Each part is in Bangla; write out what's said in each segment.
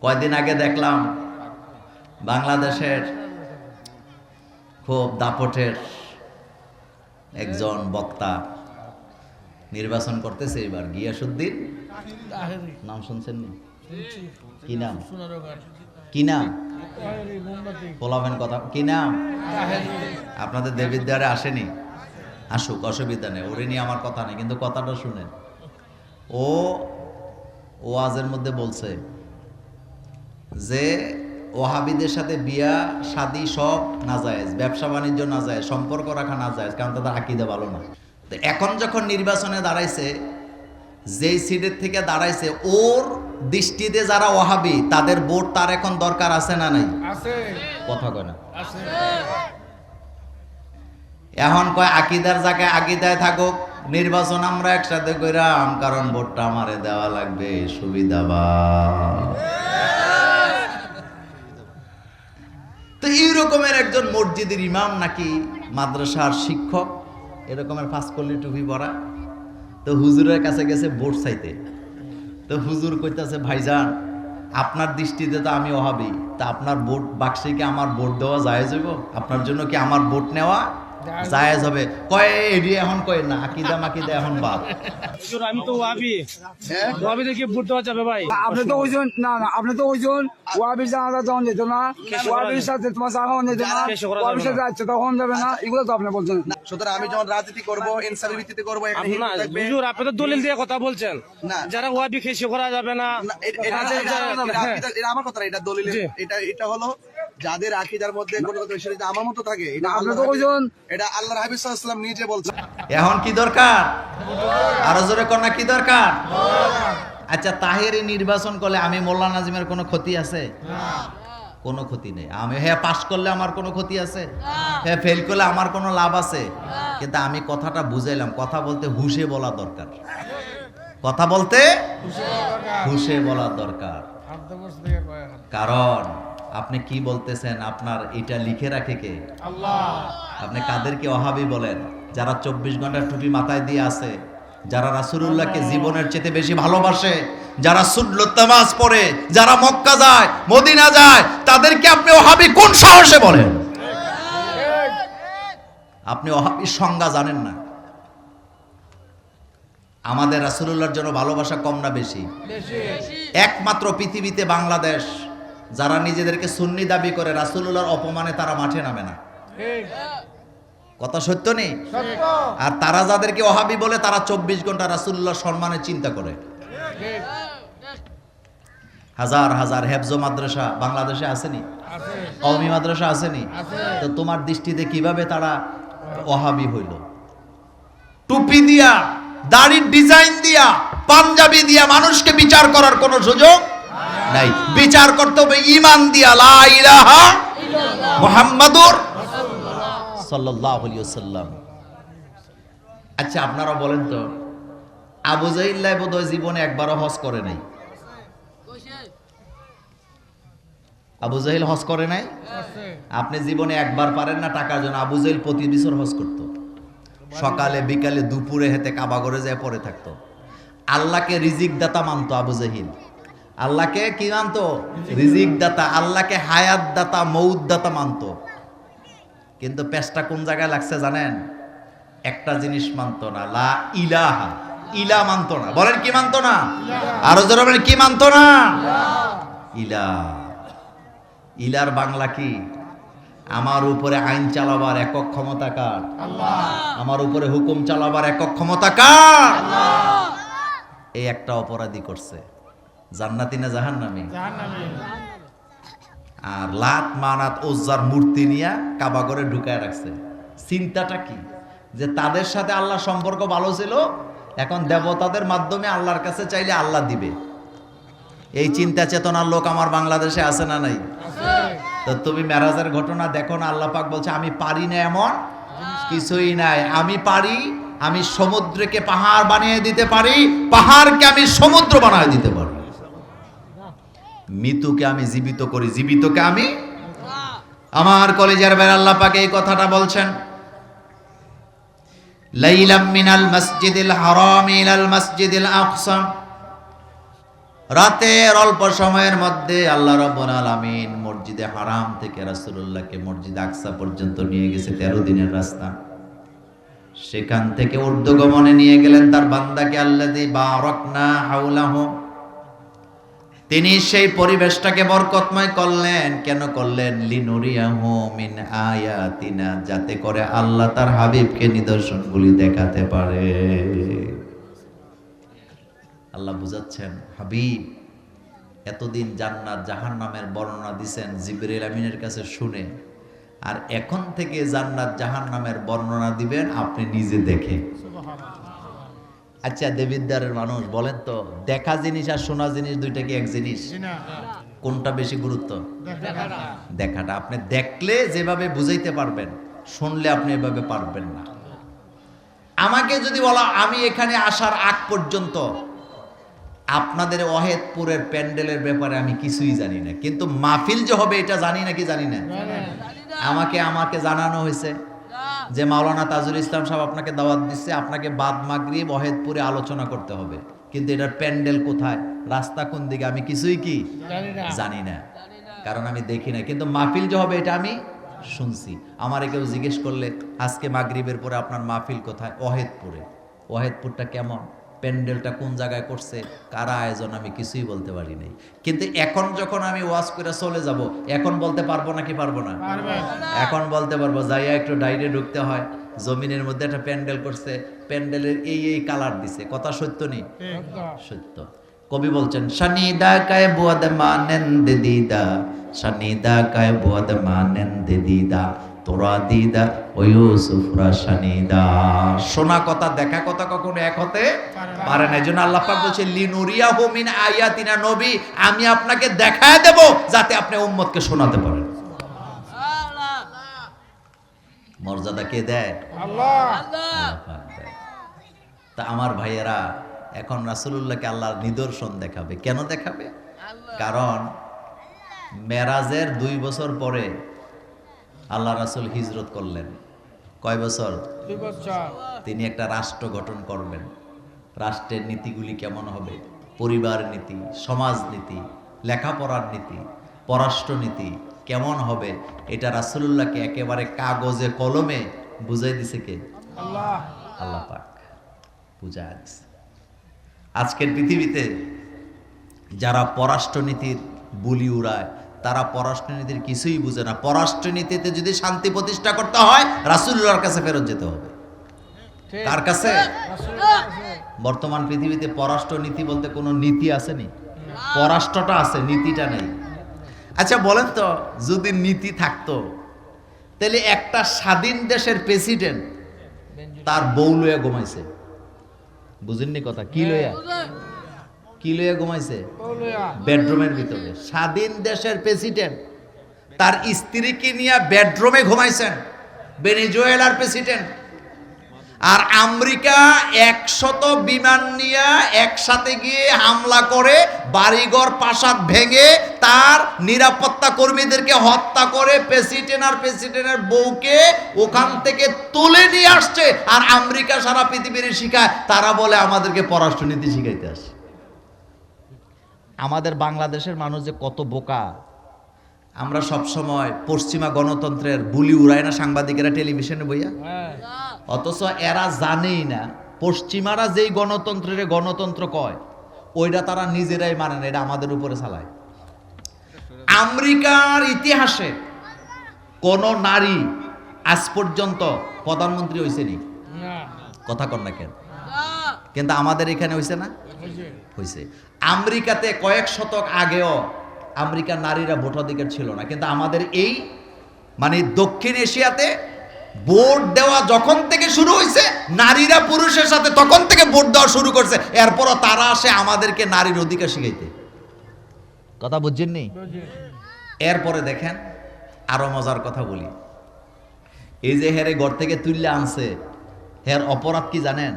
কয়দিন আগে দেখলাম বাংলাদেশের খুব দাপটের একজন বক্তা নির্বাচন করতেছে এবার, গিয়াসউদ্দিন নাম শুনছেন নি? কি নাম? কি নাম? বলাবেন কথা, কি নাম? আপনাদের দেবিদ্বারে আসেনি? আসুক, অসুবিধা নেই, ওরে নিয়ে আমার কথা নেই, কিন্তু কথাটা শুনেন। ও ওয়াজের মধ্যে বলছে যে ওহাবিদের সাথে বিয়া শাদী সব নাজায়েজ, ব্যবসা বাণিজ্য নাজায়েজ, সম্পর্ক রাখা নাজায়েজ, কারণ তাদের আকীদা ভালো না। তো এখন যখন নির্বাচনে দাঁড়াইছে, যেই সিটের থেকে দাঁড়াইছে, ওর দৃষ্টিতে যারা ওহাবি তাদের ভোট তার এখন দরকার আছে না নাই? আছে। কথা কয় না। আছে। এখন কয় আকীদার জায়গায় আকীদায় থাকুক, নির্বাচন আমরা একসাথে কইরাম, কারণ ভোটটা আমারে দেওয়া লাগবে, সুবিধা বা। তো এইরকমের একজন মসজিদের ইমাম নাকি মাদ্রাসার শিক্ষক, এরকমের ফাঁসকলি টুপি পরা, তো হুজুরের কাছে গেছে ভোট চাইতে। তো হুজুর কইতাছে, ভাইজান আপনার দৃষ্টিতে তো আমি ওহাবি, তা আপনার ভোট বাক্সে কি আমার ভোট দেওয়া জায়েজ হইব? আপনার জন্য কি আমার ভোট নেওয়া জায়েজ হবে? কয় এডি এখন কয় না, আকীদা মাকিদা এখন বাদ। হুজুর আমি তো ওয়াহাবি, ওয়াহাবিদের কি ভোট দেওয়া যাবে ভাই? আপনি তো ওইজন না না, আপনি তো ওইজন ওয়াহাবির জানাজা যখন যেত না, ওয়াহাবির সাথে তোমার জানাও যেত না, ওয়াহাবির সাথে যাচ্ছে তখন যাবে না, এগুলো তো আপনি বলছেন। সুতরাং আমি যখন রাজনীতি করব ইনসাফের ভিত্তিতে করব, এখানে হিন্দু আপনার থাকবে হুজুর আপনি তো দলিল দিয়ে কথা বলছেন না। যারা ওয়াহাবি খেসে করা যাবে না। না, এটা আমার কথা না, এটা দলিল। জি। এটা হলো যাদের আকীদার মধ্যে কোনো কথা যদি আমার মতো থাকে, এটা আপনি আল্লাহর তো ওইজন এটা আল্লাহর হাবিব সাল্লাল্লাহু আলাইহি ওয়াসাল্লাম নিজে বলছেন। এখন কি দরকার? আরো জোরে কর না, কি দরকার? আচ্ছা, তাহেরি নির্বাচন করলে আমি মোল্লা নাজিমের কোনো ক্ষতি আছে? কোনো ক্ষতি নেই। আমি হ্যাঁ পাশ করলে আমার কোনো ক্ষতি আছে? হ্যাঁ ফেল করলে আমার কোনো লাভ আছে? কিন্তু আমি কথাটা বুঝাইলাম, কথা বলতে হুশে বলা দরকার, কথা বলতে হুশে বলা দরকার। কারণ আপনি কি বলতেছেন, আপনার এটা লিখে রাখে কে? আপনি কাদেরকে ওহাবি বলেন? যারা 24 ঘন্টা টুপি মাথায় দিয়ে আছে, যারা রাসূলুল্লাহকে জীবনের চেয়ে বেশি ভালোবাসে, যারা সুন্নত নামাজ পড়ে, যারা মক্কা যায়, মদিনা যায়, তাদেরকে আপনি ওহাবি কোন সাহসে বলেন? আপনি ওহাবির সংজ্ঞা জানেন না। আমাদের রাসূলুল্লাহর জন্য ভালোবাসা কম না বেশি? একমাত্র পৃথিবীতে বাংলাদেশ যারা নিজেদেরকে সুন্নি দাবি করে, রাসূলুল্লাহর অপমানে তারা মাঠে নামে না। কথা সত্য নেই? আর তারা যাদেরকে ওহাবি বলে, তারা 24 ঘন্টা রাসূলুল্লাহর সম্মানের চিন্তা করে। হাজার হাজার হেফজ মাদ্রাসা বাংলাদেশে আসেনি? কওমি মাদ্রাসা আসেনি? তো তোমার দৃষ্টিতে কিভাবে তারা ওহাবি হইল? টুপি দিয়া, দাড়ির ডিজাইন দিয়া, পাঞ্জাবি দিয়া মানুষকে বিচার করার কোনো সুযোগ নাই। বিচার করতে হবে ঈমান দিয়া, লা ইলাহা মুহাম্মাদুর সাল্লাল্লাহু আলাইহি ওয়াসাল্লাম। আচ্ছা আপনারা বলেন তো, আবু জাহিল বোধহয় জীবনে একবারও হজ করে নাই। আবু জাহিল হজ করে নাই? আপনি জীবনে একবার পারেন না টাকার জন্য। আবু জাহিল প্রতি বছর হজ করত, সকালে বিকালে দুপুরে হেতে কাবা ঘরে যায় পড়ে থাকতো। আল্লাহকে রিজিক দাতা মানতো আবু জাহিল। আল্লাহকে কি মানতো? রিজিক দাতা। আল্লাহকে হায়াত দাতা, মৌত দাতা মানতো। কিন্তু পেশটা কোন জায়গায় লাগছে জানেন? একটা জিনিস মানতো না, লা ইলাহা, ইলা মানতো না। বলেন কি মানতো না? আরো জোরে বলেন, কি মানতো না? ইলা। ইলার বাংলা কি? আমার উপরে আইন চালাবার একক ক্ষমতা কার? আল্লাহ। আমার উপরে হুকুম চালাবার একক ক্ষমতা কার? আল্লাহ। এই একটা অপরাধী করছে, জান্নাতি না জাহান্নামী? জাহান্নামী। আর লাত মানাত উজ্জার মূর্তি নিয়ে কাবা ঘরে ঢুকায় রাখছে। চিন্তাটা কি? যে তাদের সাথে আল্লাহ সম্পর্ক ভালো ছিল, এখন দেবতাদের মাধ্যমে আল্লাহর কাছে চাইলে আল্লাহ দিবে। এই চিন্তা চেতনার লোক আমার বাংলাদেশে আছে না নাই? তো তুমি মেরাজের ঘটনা দেখো না, আল্লাহ পাক বলছে আমি পারি না এমন কিছুই নাই। আমি পারি, আমি সমুদ্রকে পাহাড় বানিয়ে দিতে পারি, পাহাড়কে আমি সমুদ্র বানিয়ে দিতে পারি। মৃত্যুকে আমি জীবিত করি, জীবিতকে আমি। আমার কলেজের ভাই, আল্লাহ পাক এই কথাটা বলছেন, লাইলাম মিনাল মসজিদিল হারাম ইলাল মসজিদিল আকসা রাতের অল্প সময়ের মধ্যে আল্লাহ রাব্বুল আলামিন মসজিদে হারাম থেকে রাসূলুল্লাহকে মসজিদ আকসা পর্যন্ত নিয়ে গেছে 13 দিনের রাস্তা। সেখান থেকে ঊর্ধ্বগমনে নিয়ে গেলেন তার বান্দাকে আল্লাযী বারাকনা হাওলাহু। তিনি সেই পরিবেশটাকে বরকতময় করলেন। কেন করলেন? লিনুরিয়াহু মিন আয়াতিনা, যাতে করে আল্লাহ তার হাবিবকে নিদর্শনগুলি দেখাতে পারে। আল্লাহ বুঝাচ্ছেন, হাবিব এতদিন জান্নাত জাহান্নামের বর্ণনা দিছেন জিবরিল আমিনের কাছে শুনে, আর এখন থেকে জান্নাত জাহান্নামের বর্ণনা দিবেন আপনি নিজে দেখে। আচ্ছা দেবিদ্বারের মানুষ বলেন তো, দেখা জিনিস আর শোনা জিনিস দুইটা কি এক জিনিস? কোনটা বেশি গুরুত্ব? দেখাটা। আপনি দেখলে যেভাবে বুঝাইতে পারবেন, শুনলে আপনি এভাবে পারবেন না। আমাকে যদি বলা আমি এখানে আসার আগ পর্যন্ত আপনাদের ওয়াহেদপুরের প্যান্ডেলের ব্যাপারে আমি কিছুই জানি না, কিন্তু মাহফিল যে হবে এটা জানি নাকি জানি না? আমাকে জানানো হয়েছে যে মাওলানা তাজুল ইসলাম সাহেব আপনাকে দাওয়াত দিচ্ছে, আপনাকে বাদ মাগরিব ওয়াহেদপুরে আলোচনা করতে হবে, কিন্তু এটার প্যান্ডেল কোথায়, রাস্তা কোন দিকে, আমি কিছুই কি জানি না, কারণ আমি দেখি না। কিন্তু মাহফিল যে হবে এটা আমি শুনছি। আমারে কেউ জিজ্ঞেস করলে আজকে মাগরিবের পরে আপনার মাহফিল কোথায়? ওয়াহেদপুরে। ওয়াহেদপুরটা কেমন, প্যান্ডেলটা কোন জায়গায় করছে, কারা আয়োজন, আমি কিছুই বলতে পারি নাই। কিন্তু এখন যখন আমি ওয়াজ করে চলে যাব, এখন বলতে পারবো নাকি পারবো না? এখন বলতে পারবো। যাইয়া একটু ডাইরে ঢুকতে হয়, জমিনের মধ্যে একটা প্যান্ডেল করছে, প্যান্ডেলের এই কালার দিছে, কথা সত্য নেই? সত্য। কবি বলছেন, শানিদা কায় বুয়াদ মানেন দিদা, শানিদা কায় বুয়াদ মানেন দিদা, তোরা দিদা ও ইউসুফরা শানিদা। শোনা কথা দেখা কথা কখনো এক হতে পারে না। এজন্য আল্লাহ পাক বলছেন লিনুরিয়াহু মিন আয়াতিনা, নবী আমি আপনাকে দেখায় দেব যাতে আপনি উম্মতকে শোনাতে পারেন। মর্যাদা কে দেয়? আল্লাহ পাক দেয়। তা আমার ভাইয়েরা, এখন রাসূলুল্লাহকে আল্লাহর নিদর্শন দেখাবে। কেন দেখাবে? কারণ মেরাজের 2 বছর পরে আল্লাহ রাসূল হিজরত করলেন। কয় বছর? 2 বছর। তিনি একটা রাষ্ট্র গঠন করবেন। রাষ্ট্রের নীতিগুলি কেমন হবে, পরিবার নীতি, সমাজ নীতি, লেখাপড়ার নীতি, পররাষ্ট্রনীতি কেমন হবে, এটা রাসূলুল্লাহকে একেবারে কাগজে কলমে বুঝাই দিছে কে? আল্লাহ। আল্লাহ পাক বুঝাই দিছে। আজকের পৃথিবীতে যারা পররাষ্ট্রনীতির বুলি উড়ায়, তারা পররাষ্ট্রনীতির কিছুই বুঝে না। পররাষ্ট্রনীতিতে যদি শান্তি প্রতিষ্ঠা করতে হয় রাসূলুল্লাহর কাছে ফেরত যেতে হবে। কার কাছে? বর্তমান পৃথিবীতে পররাষ্ট্রনীতি বলতে কোনো নীতি আসেনি, পররাষ্ট্রটা আছে, নীতিটা নেই। আচ্ছা বলেন তো, যদি নীতি থাকতো তাহলে একটা স্বাধীন দেশের প্রেসিডেন্ট তার বউ লইয়া ঘুমাইছে, বুঝেননি কথা? কি লইয়া ঘুমাইছে? বেডরুমের ভিতরে। স্বাধীন দেশের প্রেসিডেন্ট তার স্ত্রীকে নিয়ে বেডরুমে ঘুমাইছেন, ভেনেজুয়েলার প্রেসিডেন্ট। আর আমেরিকা 100 বিমান নিয়ে একসাথে গিয়ে হামলা করে বাড়িঘর প্রাসাদ ভেঙে তার নিরাপত্তা কর্মীদেরকে হত্যা করে প্রেসিডেন্টের বউকে ওখান থেকে তুলে নিয়ে আসছে। আর আমেরিকা সারা পৃথিবীর শিখায়, তারা বলে আমাদেরকে পররাষ্ট্রনীতি শিখাইতে আসে। আমাদের বাংলাদেশের মানুষ যে কত বোকা! আমরা সব সময় পশ্চিমা গণতন্ত্রের বুলি উড়াই না সাংবাদিকেরা টেলিভিশনে বইয়া, অথচ এরা জানেই না পশ্চিমারা যেই গণতন্ত্রের গণতন্ত্র কয় ওইটা তারা নিজেরাই মানে না, এটা আমাদের উপরে চালায়। আমেরিকার ইতিহাসে কোন নারী আজ পর্যন্ত প্রধানমন্ত্রী হয়েছে নি? কথা কন না কেন? কিন্তু আমাদের এখানে হয়েছে না? হয়েছে। আমেরিকাতে কয়েক শতক আগেও আমেরিকার নারীরা ভোটাধিকার ছিল না, কিন্তু আমাদের এই মানে দক্ষিণ এশিয়াতে ভোট দেওয়া যখন থেকে শুরু হয়েছে, নারীরা পুরুষের সাথে তখন থেকে ভোট দেওয়া শুরু করছে। এরপরও তারা আসে আমাদেরকে নারীর অধিকার শিখাইতে। কথা বুঝছেননি? এরপরে দেখেন আরো মজার কথা বলি। এই যে হেরে ঘর থেকে তুললে আনছে, হের অপরাধ কি জানেন?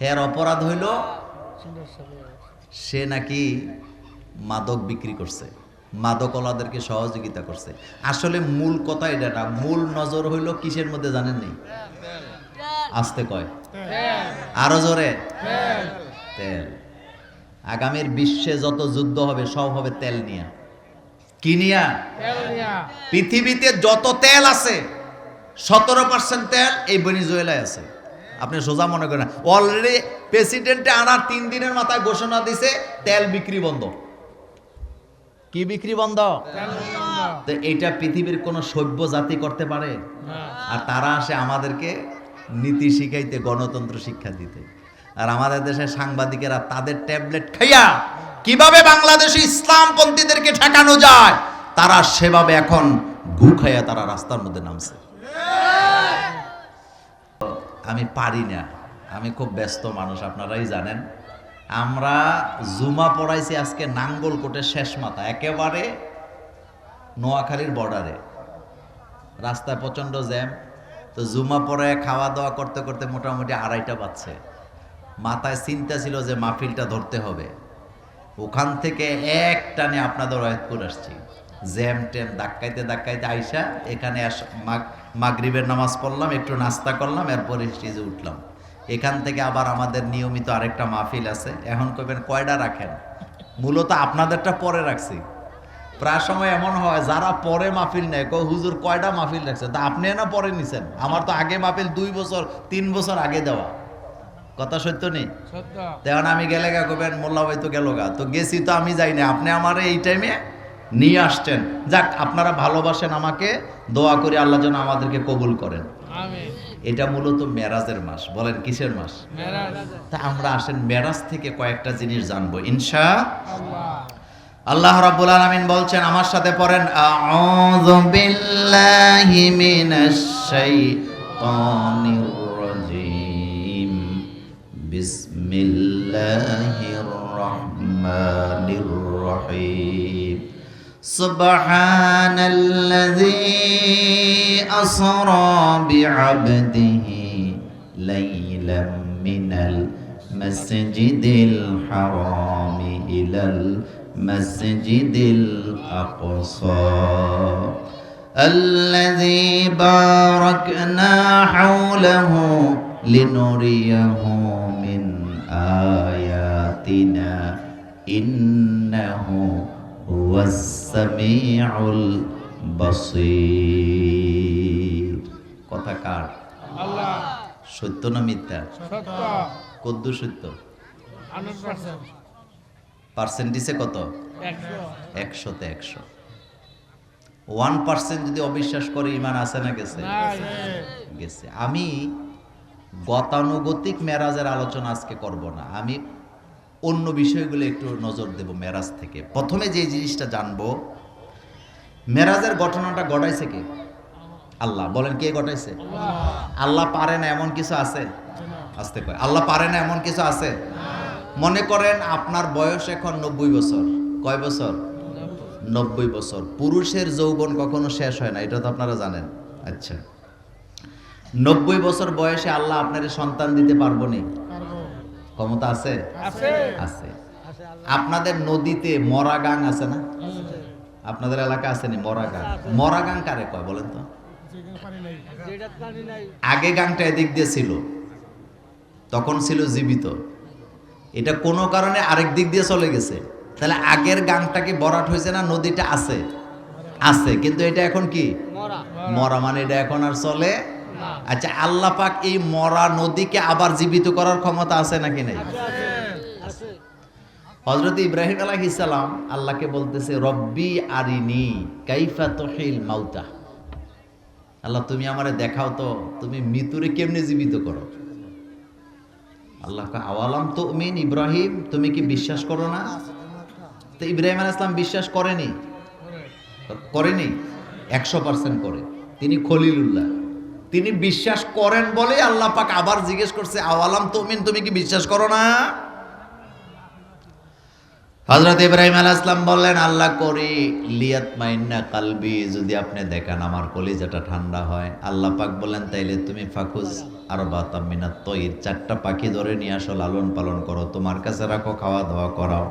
হের অপরাধ হইল সে নাকি মাদক বিক্রি করছে, মাদকওয়ালাদেরকে সহযোগিতা করছে। আসলে মূল কথা এটা না, মূল নজর হইল কিসের মধ্যে জানেন নেই? আস্তে কয়, আরো জোরে, তেল। আগামীর বিশ্বে যত যুদ্ধ হবে সব হবে তেল নিয়া। কি নিয়া? পৃথিবীতে যত তেল আছে 17% তেল এই ভেনেজুয়েলায় আছে। আপনি সোজা মনে করেন, অলরেডি প্রেসিডেন্টে আনার 3 দিনের মাথায় ঘোষণা দিছে তেল বিক্রি বন্ধ। কি বিক্রি বন্ধ? তো এটা পৃথিবীর কোন সভ্য জাতি করতে পারে? আর তারা আসে আমাদেরকে নীতি শিখাইতে, গণতন্ত্র শিক্ষা দিতে। আর আমাদের দেশের সাংবাদিকেরা তাদের ট্যাবলেট খাইয়া কিভাবে বাংলাদেশে ইসলামপন্থীদেরকে ঠেকানো যায় তারা সেভাবে এখন গু খাইয়া তারা রাস্তার মধ্যে নামছে। আমি পারি না, আমি খুব ব্যস্ত মানুষ, আপনারাই জানেন। আমরা জুমা পড়াইছি আজকে নাঙ্গলকোটের শেষ মাথা, একেবারে নোয়াখালীর বর্ডারে। রাস্তায় প্রচন্ড জ্যাম। তো জুমা পড়ে খাওয়া দাওয়া করতে করতে মোটামুটি 2:30 বাজছে। মাথায় চিন্তা ছিল যে মাহফিলটা ধরতে হবে। ওখান থেকে এক টানে আপনাদের ওয়াইদপুর আসছি, জ্যাম ট্যাম ধাক্কাইতে ধাক্কাইতে আইসা এখানে মাগরিবের নামাজ পড়লাম, একটু নাস্তা করলাম, এরপরে স্টেজে উঠলাম। এখান থেকে আবার আমাদের নিয়মিত আরেকটা মাহফিল আছে। এখন কইবেন কয়টা রাখেন? মূলত আপনাদেরটা পরে রাখছি। প্রায় সময় এমন হয় যারা পরে মাহফিল নেয় কয় হুজুর কয়টা মাহফিল রাখছে, তা আপনি না পরে নিছেন? আমার তো আগে মাহফিল 2 বছর 3 বছর আগে দেওয়া। কথা সত্য নেই? তেমন আমি গেলে গা কবেন মোল্লা ভাই তো গেল গা, তো গেছি তো আমি যাই না, আপনি আমার এই টাইমে নিয়ে আসছেন। যাক, আপনারা ভালোবাসেন আমাকে, দোয়া করি আল্লাহ যেন আমাদেরকে কবুল করেন। এটা মূলত মেরাজের মাস। বলেন কিসের মাস? তা আমরা আসেন মেরাজ থেকে কয়েকটা জিনিস জানবো ইনশাআল্লাহ। আল্লাহ রাব্বুল আলামিন বলছেন, আমার সাথে পড়েন, আউযু বিল্লাহি মিনাশ শাইতানির রাজিম, বিসমিল্লাহির রহমানির রহিম, সুবহানাল্লাযী আসরা বিআবদিহি লাইলাম মিনাল মাসজিদিল হারামি ইলাল মাসজিদিল আকসা আল্লাযী বারাকনা হাওলাহু লিনুরিয়াহু মিন আয়াতিনা ইন্নাহু হুয়াস সামিউল বাসীর। কথা কার? আল্লাহ। সত্য না মিথ্যা? সত্য। কদ্দু সত্য? 100%। পার্সেন্টেজে কত? 100তে 100। 1% যদি অবিশ্বাস করে ঈমান আছে না গেছে? গেছে। আমি গতানুগতিক মেরাজের আলোচনা আজকে করব না, আমি অন্য বিষয়গুলো একটু নজর দেব মেরাজ থেকে। প্রথমে যে জিনিসটা জানবো, মেরাজের ঘটনাটা ঘটাইছে কে? আল্লাহ। বলেন কে ঘটাইছে? আল্লাহ পারে না এমন কিছু আছে? আসতে কয় আল্লাহ পারে না এমন কিছু আছে? মনে করেন আপনার বয়স এখন 90 বছর। কয় বছর? 90 বছর। পুরুষের যৌবন কখনো শেষ হয় না, এটা তো আপনারা জানেন। আচ্ছা, 90 বছর বয়সে আল্লাহ আপনার সন্তান দিতে পারবো নি? ক্ষমতা আছে? আছে। আপনাদের নদীতে মরা গাং আছে না? আপনাদের এলাকা আছে নি মরা গাং? মরা গাং কারে কয় বলেন তো? আগে গাংটা এদিক দিয়ে ছিল, তখন ছিল জীবিত, এটা কোনো কারণে আরেক দিক দিয়ে চলে গেছে। তাহলে আগের গাংটা কি ভরাট হয়েছে না? নদীটা আছে, আছে, কিন্তু এটা এখন কি মরা, মানে এটা এখন আর চলে। আচ্ছা, আল্লাহ পাক এই মরা নদীকে আবার জীবিত করার ক্ষমতা আছে নাকি নাই? হযরত ইব্রাহিম আলাইহিস সালাম আল্লাহকে বলতেছে, রব্বি আরিনি কাইফা তুহিল মাউতা, আল্লাহ তুমি আমারে দেখাও তো তুমি মৃত্যুরে কেমনে জীবিত করো। আল্লাহ কয়, আওয়ালাম তুমিন ইব্রাহিম, তুমি কি বিশ্বাস করো না? তো ইব্রাহিম আলাইহিস সালাম বিশ্বাস করেনি? 100% করে। তিনি খলিলুল্লাহ, তিনি বিশ্বাস করেন বলে আল্লাহ পাক আবার জিজ্ঞেস করছে, আওয়ালাম তুমিন, তুমি কি বিশ্বাস করো না? হযরত ইব্রাহিম আলাইহিস সালাম বললেন, আল্লাহ করি, লিয়াতমাইন্না কলবি, যদি আপনি দেখেন আমার কলিজাটা ঠান্ডা হয়। আল্লাহ পাক বলেন, তাইলে তুমি ফাকুজ আরবাতাম মিনাত তায়র, 4টা পাখি ধরে নিয়ে আসো, লালন পালন করো, তোমার কাছে রাখো, খাওয়া দাওয়া করাও,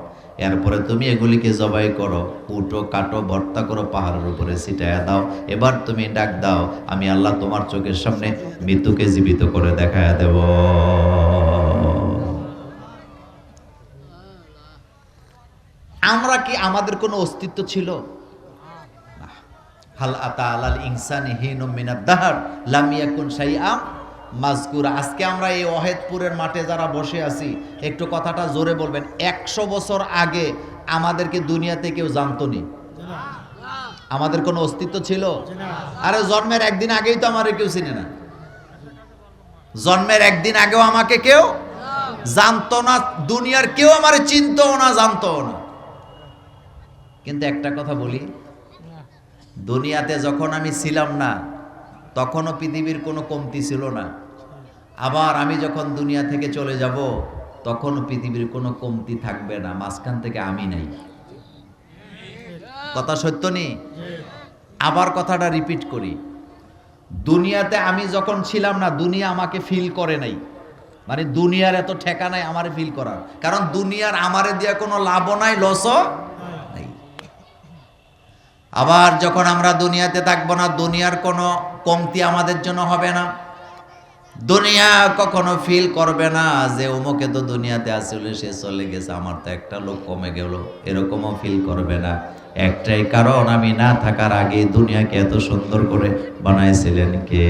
এরপরে তুমি এগুলিকে জবাই করো, উটো কাটো, ভর্তা করো, পাহাড়ের উপরে ছিটায়া দাও। এবার তুমি ডাক দাও, আমি আল্লাহ তোমার চোখের সামনে মৃত্যুকে জীবিত করে দেখায়া দেব। আমাদের কোনো অস্তিত্ব ছিল? না। হাল আতা আলাল ইনসানি হিনুম মিনাদ দাহর লাম ইয়াকুন শাইআম মাযকুরা। আজকে আমরা এই ওয়াহেদপুরের মাঠে যারা বসে আছি, একটু কথাটা জোরে বলবেন, 100 বছর আগে আমাদেরকে দুনিয়াতে কেউ জানতো নি? আমাদের কোনো অস্তিত্ব ছিল? আরে জন্মের একদিন আগেই তো আমারে কেউ চিনে না। জন্মের একদিন আগেও আমাকে কেউ জানতো না, দুনিয়ার কেউ আমারে চিনতো না, জানতো না। কিন্তু একটা কথা বলি, দুনিয়াতে যখন আমি ছিলাম না তখনও পৃথিবীর কোনো কমতি ছিল না। আবার আমি যখন দুনিয়া থেকে চলে যাব তখনও পৃথিবীর কোনো কমতি থাকবে না। মাঝখান থেকে আমি নাই। কথা সত্য নেই? আবার কথাটা রিপিট করি, দুনিয়াতে আমি যখন ছিলাম না দুনিয়া আমাকে ফিল করে নাই। মানে দুনিয়ার এত ঠেকা নাই আমারে ফিল করার, কারণ দুনিয়ার আমারে দিয়া কোনো লাভও নাই, লসও নাই। আবার যখন আমরা দুনিয়াতে থাকবো না, দুনিয়ার কোনো কমতি আমাদের জন্য হবে না। দুনিয়া কখনো ফিল করবে না যে অমুকে তো দুনিয়াতে আসলে সে চলে গেছে, আমার তো একটা লোক কমে গেল, এরকমও ফিল করবে না। একটাই কারণ, আমি না থাকার আগে দুনিয়াকে এত সুন্দর করে বানাইছিলেন কে?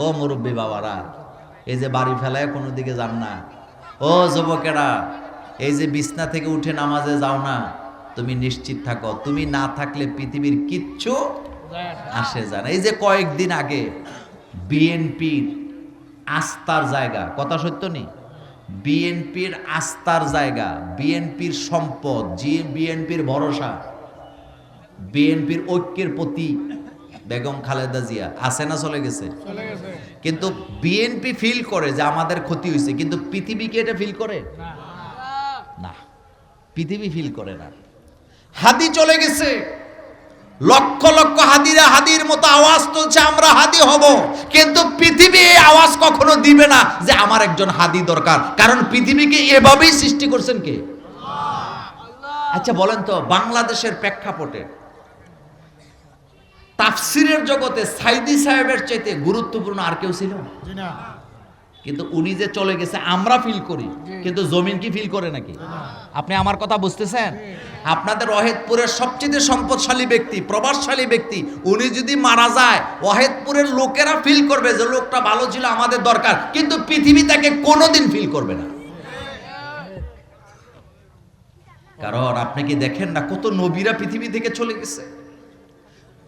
ও মুরব্বী বাবারা, এই যে বাড়ি ফেলায় কোনো দিকে যান না, ও যুবকেরা এই যে বিছনা থেকে উঠে নামাজে যাও না, তুমি নিশ্চিত থাকো তুমি না থাকলে পৃথিবীর কিচ্ছু আসে যায় না। এই যে কয়েকদিন আগে বিএনপির আস্থার জায়গা, কথা সত্য নেই, বিএনপির আস্থার জায়গা, বিএনপির সম্পদ, বিএনপির ভরসা, বিএনপির ঐক্যের প্রতি বেগম খালেদা জিয়া আছে না চলে গেছে? কিন্তু বিএনপি ফিল করে যে আমাদের ক্ষতি হয়েছে, কিন্তু পৃথিবী কি এটা ফিল করে? না, পৃথিবী ফিল করে না। হাদি চলে গেছে, লক্ষ লক্ষ হাদিরা হাদির মতো আওয়াজ তুলছে আমরা হাদি হব, কিন্তু পৃথিবী এই আওয়াজ কখনো দিবে না যে আমার একজন হাদি দরকার, কারণ পৃথিবীকে এভাবেই সৃষ্টি করছেন কে? আচ্ছা বলেন তো, বাংলাদেশের প্রেক্ষাপটে তাফসিরের জগতে সাইদি সাহেবের চাইতে গুরুত্বপূর্ণ আর কেউ ছিল? কিন্তু উনি যে চলে গেছে আমরা ফিল করি, কিন্তু জমিন কি ফিল করে নাকি? আপনি আমার কথা বুঝতেছেন? আপনাদের ওয়াহেদপুরের সবচেয়ে সম্পদশালী ব্যক্তি, প্রভাবশালী ব্যক্তি, উনি যদি মারা যায় ওয়াহেদপুরের লোকেরা ফিল করবে যে লোকটা ভালো ছিল, আমাদের দরকার, কিন্তু পৃথিবী তাকে কোনোদিন ফিল করবে না। কারণ আপনি কি দেখেন না কত নবীরা পৃথিবী থেকে চলে গেছে?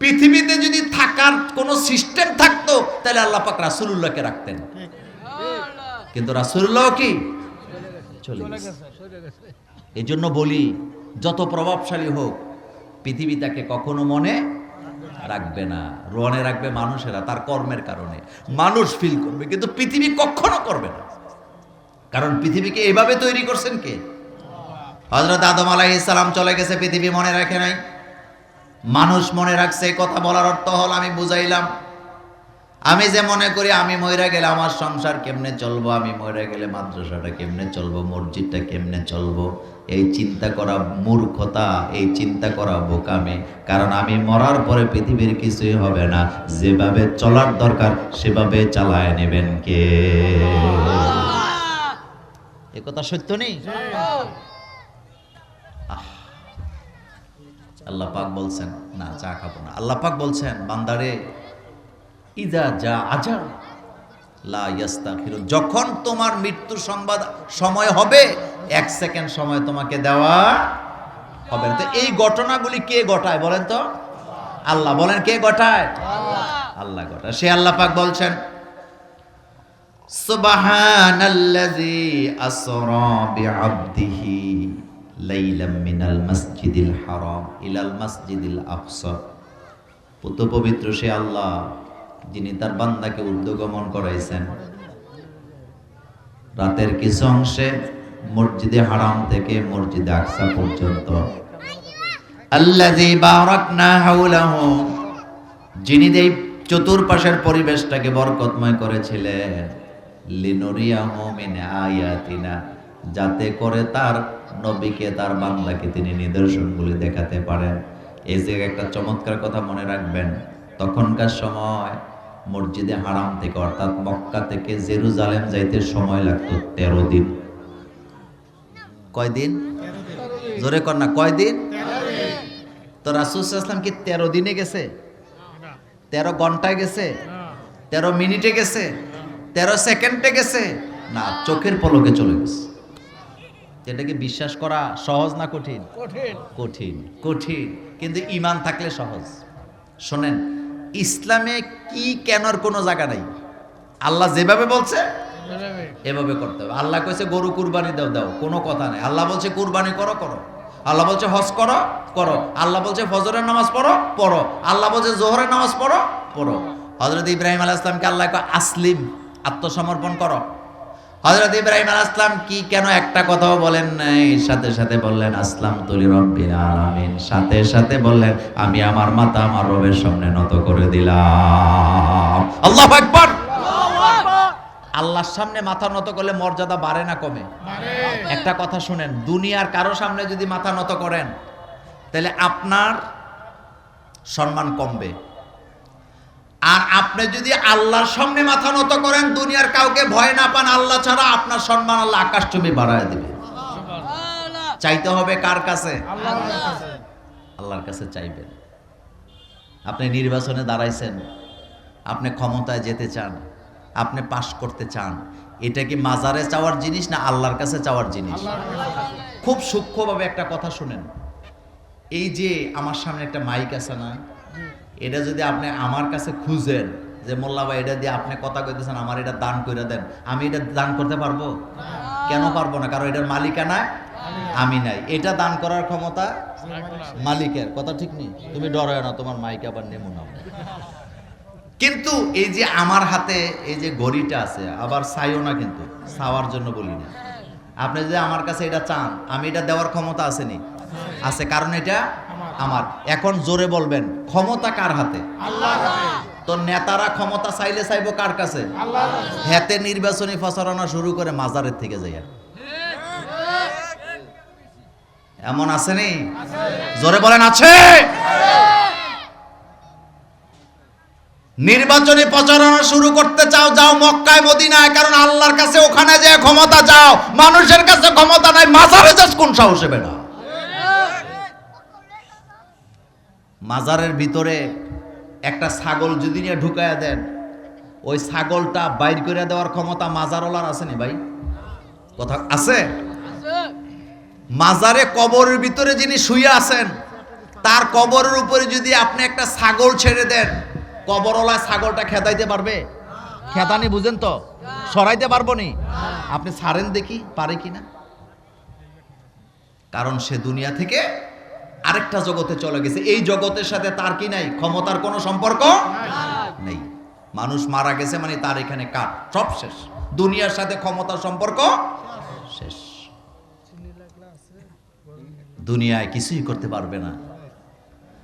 পৃথিবীতে যদি থাকার কোন সিস্টেম থাকতো তাহলে আল্লাহ পাক রাসূলুল্লাহকে রাখতেন, কিন্তু রাসূলুল্লাহ কি চলে গেছে। এই জন্য বলি, যত প্রভাবশালী হোক পৃথিবী তাকে কখনো মনে রাখবে না। রোয়ানে রাখবে মানুষেরা, তার কর্মের কারণে মানুষ ফিল করবে, কিন্তু পৃথিবী কখনো করবে না। কারণ পৃথিবীকে এভাবে তৈরি করছেন কে? হযরত আদম আলাইহিস সালাম চলে গেছে, পৃথিবী মনে রাখে নাই, মানুষ মনে রাখছে। কথা বলার অর্থ হল আমি বুঝাইলাম, আমি যে মনে করি আমি মইরা গেলে আমার সংসার কেমনে চলবো, আমি মইরা গেলে মাদ্রাসাটা কেমনে চলবো, মসজিদটা কেমনে চলবো, এই চিন্তা করা মূর্খতা, এই চিন্তা করা বোকামি। কারণ আমি মরার পরে পৃথিবীর কিছুই হবে না, যেভাবে চলার দরকার সেভাবে চালায় নেবেন কে? এ কথা সত্য নেই? আল্লাহ পাক বলছেন, না চা খাবো না, আল্লাহ পাক বলছেন বান্দারে ইদা যা আজা লা ইস্তাখিরুন, যখন তোমার মৃত্যুর সংবাদ সময় হবে 1 সেকেন্ড সময় তোমাকে দেওয়া হবে না। তো এই ঘটনাগুলি কে ঘটায় বলেন তো? আল্লাহ। বলেন কে ঘটায়? আল্লাহ ঘটায়। সে আল্লাহ পাক বলছেন সুবহানাল্লাযী আসরা বিআবদিহি লাইলাম মিনাল মাসজিদিল হারাম ইলাল মাসজিদিল আকসা। পুত পবিত্র সে আল্লাহ যিনি তার বান্দাকে ঊর্ধ্বগমন করাইছেন রাতের কিছু অংশে মসজিদে হারাম থেকে মসজিদে আকসা পর্যন্ত। আল্লাযী বারাকনা হাওলাহু, যিনি এই চতুর্পাশের পরিবেশটাকে বরকতময় করেছিলেন, লিনুরিয়াহু মিন আয়াতিনা, যাতে করে তার নবীকে, তার বান্দাকে তিনি নিদর্শনগুলি দেখাতে পারেন। এই যে একটা চমৎকার কথা মনে রাখবেন, তখনকার সময় মসজিদে হারাম থেকে অর্থাৎ মক্কা থেকে জেরুজালেম যাইতে সময় লাগতো 13 দিন। কয় দিন? জোরে কর না, কয়দিন? তো রাসূল সাল্লাল্লাহু আলাইহি ওয়াসাল্লাম কি 13 দিনে গেছে, 13 ঘন্টায় গেছে, 13 মিনিটে গেছে, 13 সেকেন্ডে গেছে? না, চোখের পলকে চলে গেছে। এটাকে বিশ্বাস করা সহজ না কঠিন? কঠিন, কঠিন, কিন্তু ঈমান থাকলে সহজ। শোনেন, ইসলামে কি কেনর কোনো জায়গা নাই। আল্লাহ যেভাবে বলছে এভাবে করতে হবে। আল্লাহ কইছে গরু কুরবানি দাও, দাও, কোনো কথা নাই। আল্লাহ বলছে কুরবানি করো, করো। আল্লাহ বলছে হজ করো, করো। আল্লাহ বলছে ফজরের নামাজ পড়ো, পড়ো। আল্লাহ বলছে জোহরের নামাজ পড়ো, পড়ো। হযরত ইব্রাহিম আলাইহিস সালামকে আল্লাহ কয় আসলিম, আত্মসমর্পণ করো। হযরত ইব্রাহিম আলাইহিস সালাম কি কেন একটা কথাও বলেন নাই? সাথে সাথে বললেন আসলামতু লিরাব্বিল আলামিন। সাথে সাথে বললেন আমি আমার মাথা আমার রবের সামনে নত করে দিলাম। আল্লাহু আকবার। আল্লাহর সামনে মাথা নত করলে মর্যাদা বাড়ে না কমে? একটা কথা শুনেন, দুনিয়ার কারো সামনে যদি মাথা নত করেন তাহলে আপনার সম্মান কমবে। আর আপনি যদি আল্লাহর সামনে মাথা নত করেন, দুনিয়ার কাউকে ভয় না পান আল্লাহ ছাড়া, আপনার সম্মান আল্লাহ আকাশচুম্বী বাড়ায় দিবে। চাইতে হবে কার কাছে? আল্লাহর কাছে চাইবেন। আপনি নির্বাচনে দাঁড়াইছেন, আপনি ক্ষমতায় যেতে চান, আপনি পাশ করতে চান, এটা কি মাজারে চাওয়ার জিনিস না আল্লাহর কাছে চাওয়ার জিনিস? খুব সূক্ষ্মভাবে একটা কথা শুনেন, এই যে আমার সামনে একটা মাইক আছে না, এটা যদি আপনি আমার কাছে খুঁজেন যে মোল্লা ভাই এটা দিয়ে আপনি কথা কইতেছেন, আমার এটা দান করে দেন, আমি এটা দান করতে পারবো? কেন পারবো না? কারণ এটার মালিকানা আমি নাই। এটা দান করার ক্ষমতা মালিকের। কথা ঠিক নেই? তুমি ডরায় না, তোমার মাইক আবার নেমো না। কিন্তু এই যে আমার হাতে এই যে ঘড়িটা আছে, আবার চাইও না, কিন্তু চাওয়ার জন্য বলি না। আপনি যদি আমার কাছে এটা চান, আমি এটা দেওয়ার ক্ষমতা আসেনি? আছে, কারণ এটা আমার। এখন জোরে বলবেন, ক্ষমতা কার হাতে? তো নেতারা ক্ষমতা চাইলে চাইবো কার কাছে? হাতে নির্বাচনী প্রচারণা শুরু করে মাজারের থেকে যাই। এমন আসেনি? জোরে বলেন আছে। নির্বাচনী প্রচারণা শুরু করতে চাও, যাও মক্কায় মদিনায়, কারণ আল্লাহর কাছে ওখানে যে ক্ষমতা চাও, মানুষের কাছে ক্ষমতা নাই। মাজারে যাস কোন সাহসে বেটা? মাজারের ভিতরে একটা ছাগল যদি নিয়ে ঢুকায়া দেন, ওই ছাগলটা বাইর করে দেওয়ার ক্ষমতা মাজারওয়ালার আসেনি ভাই? কথা আছে? মাজারে কবরের ভিতরে যিনি শুয়ে আছেন, তার কবরের উপরে যদি আপনি একটা ছাগল ছেড়ে দেন, কবরওয়ালা ছাগলটা খেদাইতে পারবে? খেদানি বুঝেন তো, সরাইতে পারবো নি? আপনি ছাড়েন দেখি পারে কিনা। কারণ সে দুনিয়া থেকে আরেকটা জগতে চলে গেছে। এই জগতের সাথে তার কি নাই? ক্ষমতার কোনো সম্পর্ক নেই। মানুষ মারা গেছে মানে তার এখানে কাট, সব শেষ। দুনিয়ার সাথে ক্ষমতার সম্পর্ক শেষ। দুনিয়ায় কিছুই করতে পারবে না।